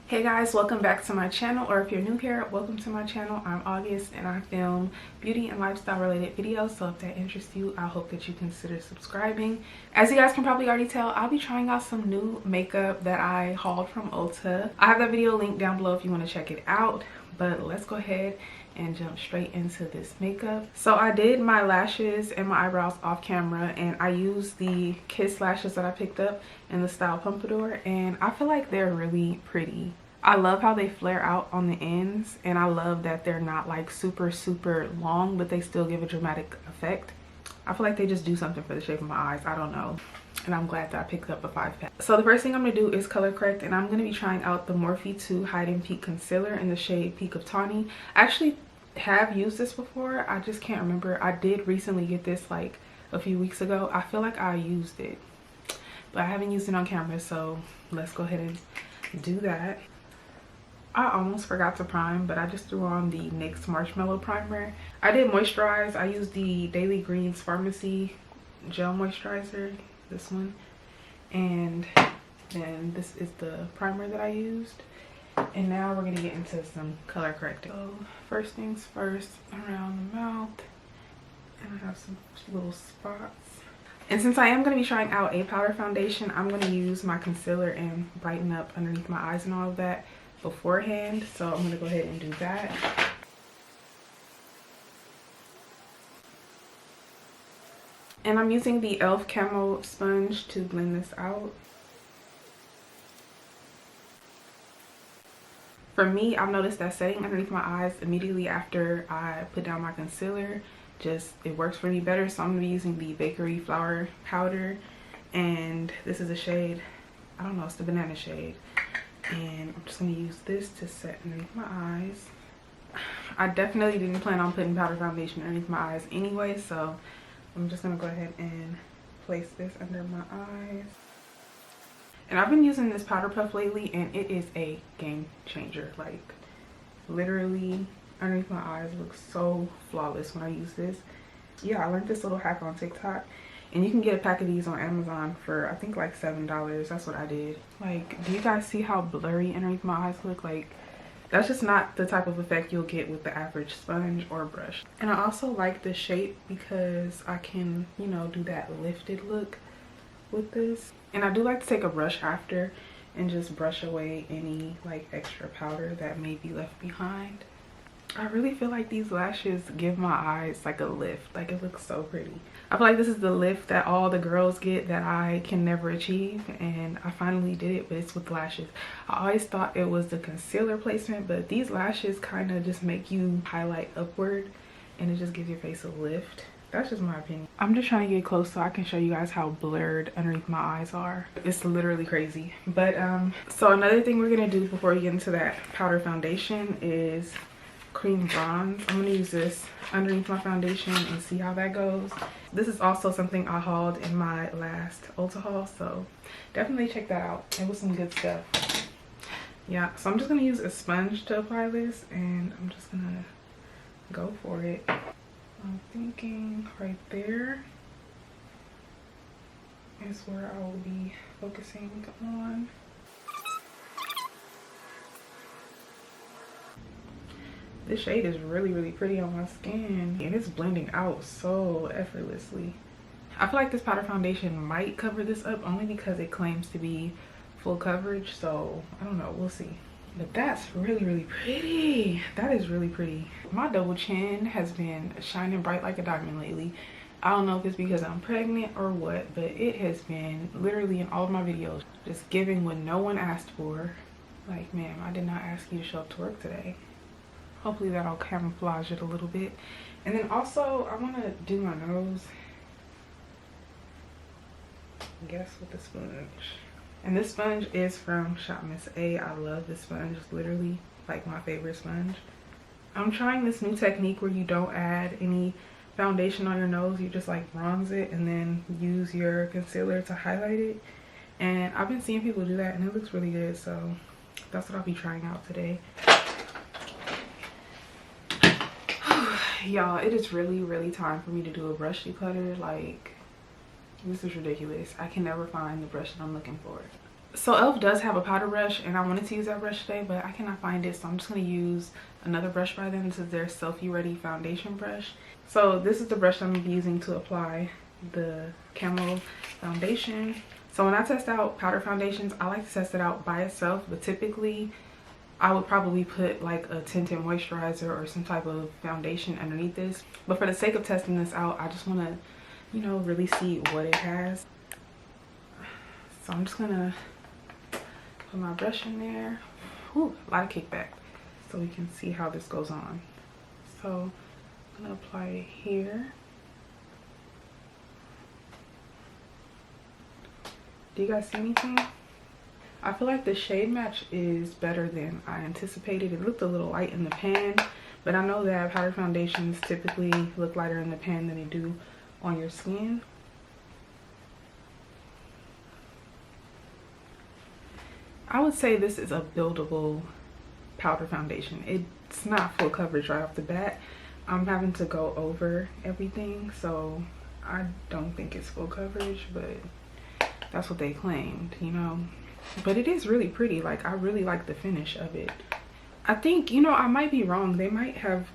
Hey guys, welcome back to my channel, or if you're new here, welcome to my channel. I'm August and I film beauty and lifestyle related videos, so if that interests you, I hope that you consider subscribing. As you guys can probably already tell, I'll be trying out some new makeup that I hauled from ULTA. I have that video linked down below if you want to check it out, but let's go ahead and jump straight into this makeup. So I did my lashes and my eyebrows off camera, and I used the Kiss lashes that I picked up in the style Pompadour, and I feel like they're really pretty. I love how they flare out on the ends, and I love that they're not like super long, but they still give a dramatic effect. I feel like they just do something for the shape of my eyes. I don't know, and I'm glad that I picked up a 5-pack. So the first thing I'm gonna do is color correct, and I'm gonna be trying out the Morphe 2 Hide and Peak Concealer in the shade Peak of Tawny. I actually have used this before, I just can't remember. I did recently get this like a few weeks ago. I feel like I used it, but I haven't used it on camera, so let's go ahead and do that. I almost forgot to prime, but I just threw on the NYX Marshmallow Primer. I did moisturize. I used the Daily Greens Pharmacy Gel Moisturizer, this one. And then this is the primer that I used. And now we're gonna get into some color correcting. So first things first, around the mouth. And I have some little spots. And since I am gonna be trying out a powder foundation, I'm gonna use my concealer and brighten up underneath my eyes and all of that beforehand, so I'm gonna go ahead and do that. And I'm using the e.l.f. Camo sponge to blend this out. For me, I've noticed that setting underneath my eyes immediately after I put down my concealer, it works for me better. So I'm gonna be using the Bakery Flour Powder, and this is a shade, I don't know, it's the banana shade. And I'm just going to use this to set underneath my eyes. I definitely didn't plan on putting powder foundation underneath my eyes anyway, so I'm just going to go ahead and place this under my eyes. And I've been using this powder puff lately, and it is a game changer. Like, literally underneath my eyes looks so flawless when I use this. Yeah, I learned this little hack on TikTok. And you can get a pack of these on Amazon for, I think, like $7. That's what I did. Like, do you guys see how blurry underneath my eyes look? Like, that's just not the type of effect you'll get with the average sponge or brush. And I also like the shape because I can, you know, do that lifted look with this. And I do like to take a brush after and just brush away any, like, extra powder that may be left behind. I really feel like these lashes give my eyes like a lift. Like, it looks so pretty. I feel like this is the lift that all the girls get that I can never achieve, and I finally did it, but it's with lashes. I always thought it was the concealer placement, but these lashes kind of just make you highlight upward, and it just gives your face a lift. That's just my opinion. I'm just trying to get close so I can show you guys how blurred underneath my eyes are. It's literally crazy. But so another thing we're gonna do before we get into that powder foundation is cream bronze. I'm gonna use this underneath my foundation and see how that goes. This is also something I hauled in my last ULTA haul, so definitely check that out. It was some good stuff. Yeah, so I'm just gonna use a sponge to apply this, and I'm just gonna go for it. I'm thinking right there is where I will be focusing on. This shade is really pretty on my skin, and it's blending out so effortlessly. I feel like this powder foundation might cover this up only because it claims to be full coverage, so I don't know, we'll see. But that's really pretty. That is really pretty. My double chin has been shining bright like a diamond lately. I don't know if it's because I'm pregnant or what, but it has been literally in all of my videos just giving what no one asked for. Like, ma'am, I did not ask you to show up to work today. Hopefully that'll camouflage it a little bit. And then also, I want to do my nose, I guess, with the sponge. And this sponge is from Shop Miss A. I love this sponge. It's literally like my favorite sponge. I'm trying this new technique where you don't add any foundation on your nose. You just like bronze it and then use your concealer to highlight it. And I've been seeing people do that, and it looks really good. So that's what I'll be trying out today. Y'all, it is really time for me to do a brush declutter. Like, this is ridiculous. I can never find the brush that I'm looking for. So e.l.f. does have a powder brush, and I wanted to use that brush today, but I cannot find it, so I'm just going to use another brush by them. This is their Selfie Ready foundation brush. So this is the brush I'm going to be using to apply the Camo foundation. So when I test out powder foundations, I like to test it out by itself, but typically I would probably put like a tinted moisturizer or some type of foundation underneath this. But for the sake of testing this out, I just want to, you know, really see what it has. So I'm just going to put my brush in there. Ooh, a lot of kickback, so we can see how this goes on. So I'm gonna apply it here. Do you guys see anything? I feel like the shade match is better than I anticipated. It looked a little light in the pan, but I know that powder foundations typically look lighter in the pan than they do on your skin. I would say this is a buildable powder foundation. It's not full coverage right off the bat. I'm having to go over everything, so I don't think it's full coverage, but that's what they claimed, you know. But it is really pretty. Like, I really like the finish of it. I think, you know, I might be wrong. They might have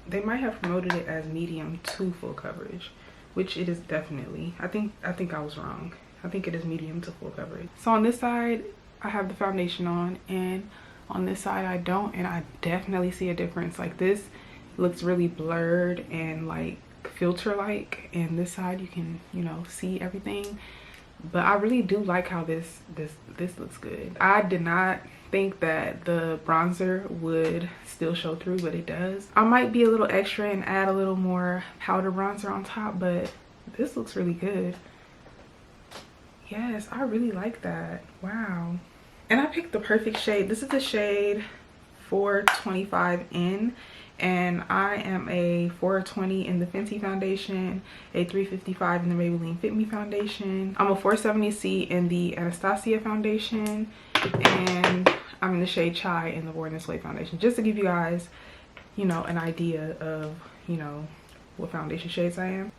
promoted it as medium to full coverage, which it is definitely. I think I was wrong. I think it is medium to full coverage. So on this side I have the foundation on, and on this side I don't, and I definitely see a difference. Like, this looks really blurred and like filter like, and this side you can, you know, see everything. But I really do like how this looks good. I did not think that the bronzer would still show through, but it does. I might be a little extra and add a little more powder bronzer on top, but this looks really good. Yes, I really like that. Wow. And I picked the perfect shade. This is the shade 425N, and I am a 420 in the Fenty foundation, a 355 in the Maybelline Fit Me foundation. I'm a 470C in the Anastasia foundation, and I'm in the shade Chai in the Born This Way foundation, just to give you guys, you know, an idea of, you know, what foundation shades I am.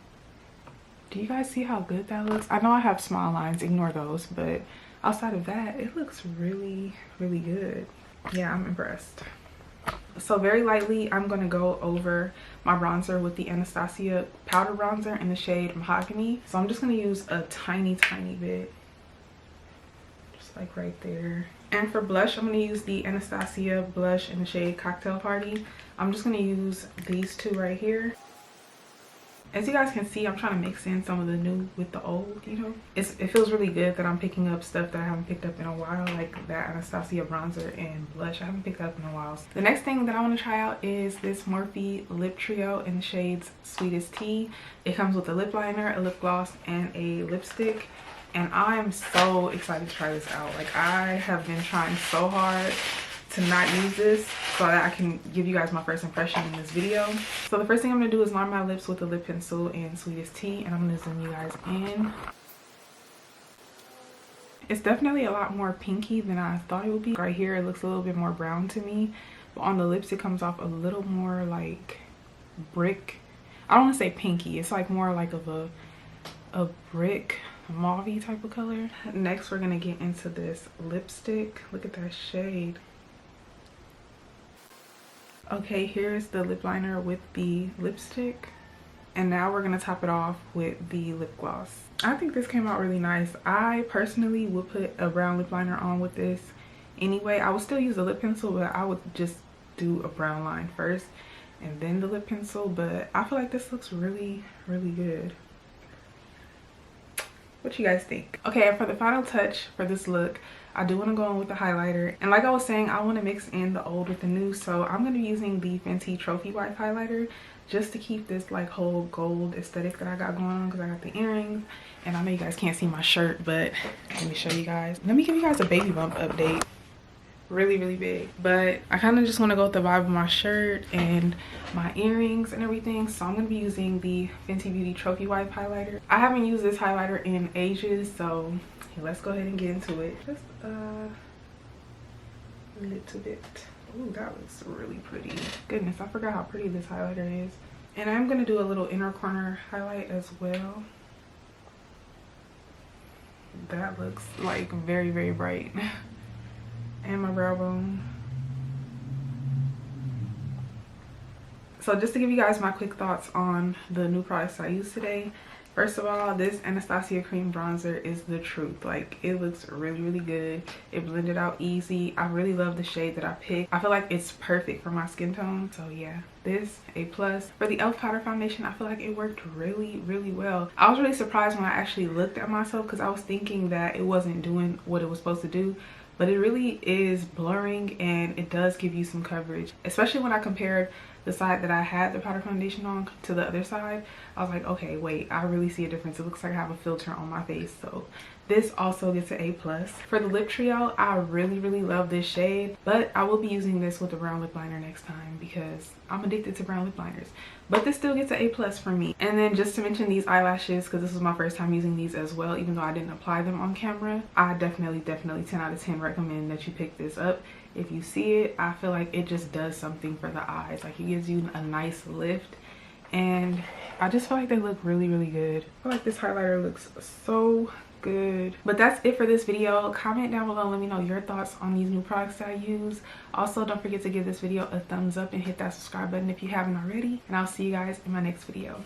Do you guys see how good that looks? I know I have small lines, ignore those, but outside of that, it looks really, really good. Yeah, I'm impressed. So very lightly, I'm gonna go over my bronzer with the Anastasia powder bronzer in the shade Mahogany. So I'm just gonna use a tiny bit, just like right there. And for blush, I'm gonna use the Anastasia blush in the shade Cocktail Party. I'm just gonna use these two right here. As you guys can see, I'm trying to mix in some of the new with the old, you know. It feels really good that I'm picking up stuff that I haven't picked up in a while, like that Anastasia bronzer and blush. I haven't picked that up in a while. The next thing that I want to try out is this Morphe lip trio in the shades Sweetest Tea. It comes with a lip liner, a lip gloss, and a lipstick. And I am so excited to try this out. Like, I have been trying so hard to not use this so that I can give you guys my first impression in this video. So the first thing I'm gonna do is line my lips with a lip pencil in Sweetest Tea, and I'm gonna zoom you guys in. It's definitely a lot more pinky than I thought it would be. Right here it looks a little bit more brown to me, but on the lips it comes off a little more like brick. I don't want to say pinky, it's like more like of a brick mauve-y type of color. Next we're gonna get into this lipstick. Look at that shade. Okay, here's the lip liner with the lipstick, and now we're gonna top it off with the lip gloss. I think this came out really nice. I personally would put a brown lip liner on with this anyway. I would still use a lip pencil, but I would just do a brown line first and then the lip pencil. But I feel like this looks really, really good. What you guys think? Okay, and for the final touch for this look, I do want to go in with the highlighter. And like I was saying, I want to mix in the old with the new. So I'm going to be using the Fenty Trophy Wife highlighter just to keep this like whole gold aesthetic that I got going on, because I got the earrings. And I know you guys can't see my shirt, but let me show you guys. Let me give you guys a baby bump update. Really, really big. But I kind of just want to go with the vibe of my shirt and my earrings and everything. So I'm going to be using the Fenty Beauty Trophy Wife highlighter. I haven't used this highlighter in ages, so let's go ahead and get into it. Just a little bit. Ooh, that looks really pretty. Goodness, I forgot how pretty this highlighter is. And I'm going to do a little inner corner highlight as well. That looks like very, very bright. and my brow bone. So just to give you guys my quick thoughts on the new products I used today. First of all, this Anastasia cream bronzer is the truth. Like, it looks really good. It blended out easy. I really love the shade that I picked. I feel like it's perfect for my skin tone. So yeah, this A+. For the e.l.f. powder foundation, I feel like it worked really well. I was really surprised when I actually looked at myself because I was thinking that it wasn't doing what it was supposed to do. But it really is blurring, and it does give you some coverage, especially when I compared the side that I had the powder foundation on to the other side. I was like, okay, wait, I really see a difference. It looks like I have a filter on my face. So this also gets an A+. For the lip trio, I really love this shade, but I will be using this with a brown lip liner next time because I'm addicted to brown lip liners. But this still gets an A+ for me. And then just to mention these eyelashes, because this was my first time using these as well, even though I didn't apply them on camera, I definitely 10 out of 10 recommend that you pick this up. If you see it, I feel like it just does something for the eyes. Like, it gives you a nice lift, and I just feel like they look really good. I feel like this highlighter looks so good. But that's it for this video. Comment down below and let me know your thoughts on these new products that I use. Also, don't forget to give this video a thumbs up and hit that subscribe button if you haven't already, and I'll see you guys in my next video.